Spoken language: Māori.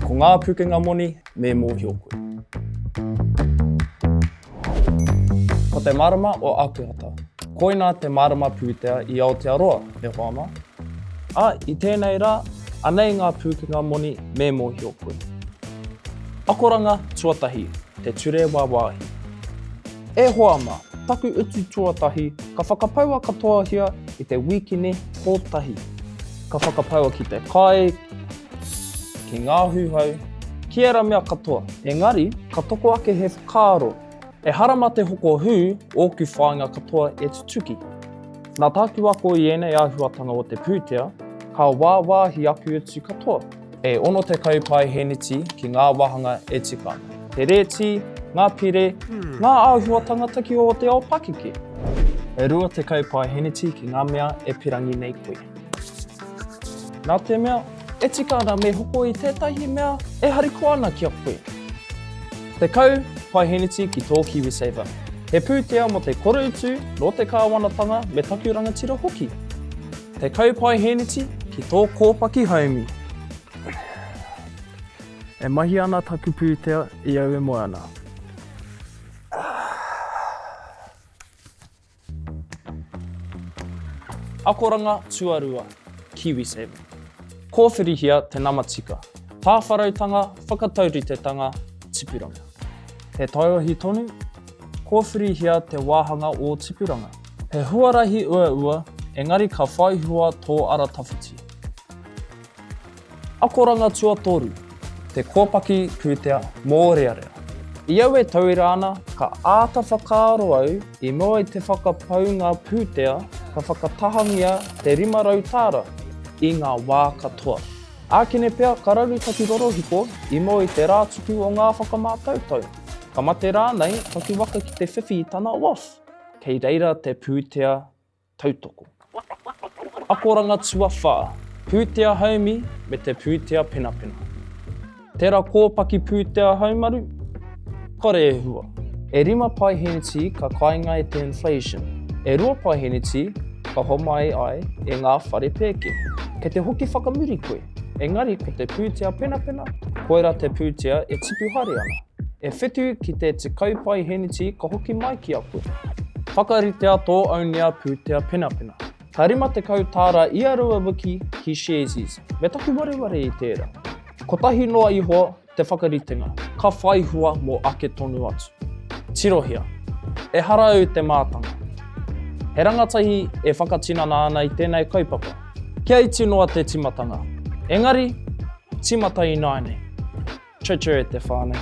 Ko ngā pukenga moni me mōhiokoi. Ko te marama o akuhata. Koina te marama pūtea I aotearoa e Hōmai. I tēnei rā, anei ngā pukenga moni me mōhiokoi. Akoranga tuatahi, te ture wāwāhi. E Hōmai, taku utu tuatahi, ka whakapaua katoa hia I te wikine kotahi. Ka whakapaua ki te kai, ki ngā huhau, ki era mea katoa. Engari, ka toko ake he whakaaro. E harama te hoko hū, ōku whāinga katoa e tutuki. Nā tāku ako I ēnei āhuatanga o te pūtea, ka wāwāhi aku utu katoa. E ono te kaupai heniti ki ngā wahanga e tikana. Te reti, ngā pire, ngā āhuatanga taki o te ao pakeke. E rua te kaupai heniti ki ngā mea e pirangi nei koe. Nā te mea, e tikana me hoko I tētahi mea e hariko ana ki a koe. Te kau pai heniti ki tō KiwiSaver. He pūtea mo te kore utu no te kāwanatanga me taku rangatira hoki. Te kau pai heniti ki tō kōpaki haumi. E mahi ana taku pūtea I au e moana. Akoranga tuarua, KiwiSaver. Kōwhirihia te namatika. Tāwharautanga, whakatauritanga, tipuranga. He taiwahi tonu, kōwhirihia te wāhanga o tipuranga. He huarahi ua, engari ka whaihua tō ara tawhiti. Akoranga tuatoru, te kōpaki pūtea mōrearea. I au e tauira ana, ka āta whakaaro au, I mua I te whakapau ngā pūtea, ka whakatahangia te 500 tāra I ngā wā katoa. Ākene pea ka raru taki rorohiko I mua I te rātuku o ngā whakamātautau. Ka mate rānei taki waka ki te whiwhi I tana WOF. Kei reira te pūtea tautoko. Akoranga tuawha, pūtea haumi me te pūtea penapena. Tērā kōpaki pūtea haumaru, kore e hua. E 5 pai heniti ka kainga I te inflation. E 2 pai heniti ka Hōmai ai e ngā whare pēke. Kei te hoki whakamuri koe. Engari ko te pūtea penapena, koera te pūtea e tipu hare ana. E whetu ki te kaupai heniti ka hoki mai ki a koe. Whakaritea tō aunia pūtea penapena. Ka 50 tāra I arua wiki ki Sharesies. Me taku wareware I tērā. Ko tahi noa ihoa te whakaritenga. Ka whaihua mō ake tonu atu. Tirohia. E harau te mātanga. He rangatahi e whakatinana ana I tēnei kaupapa. Kia iti noa te timatanga. Engari, timata I naine. Chau chau e te whānau.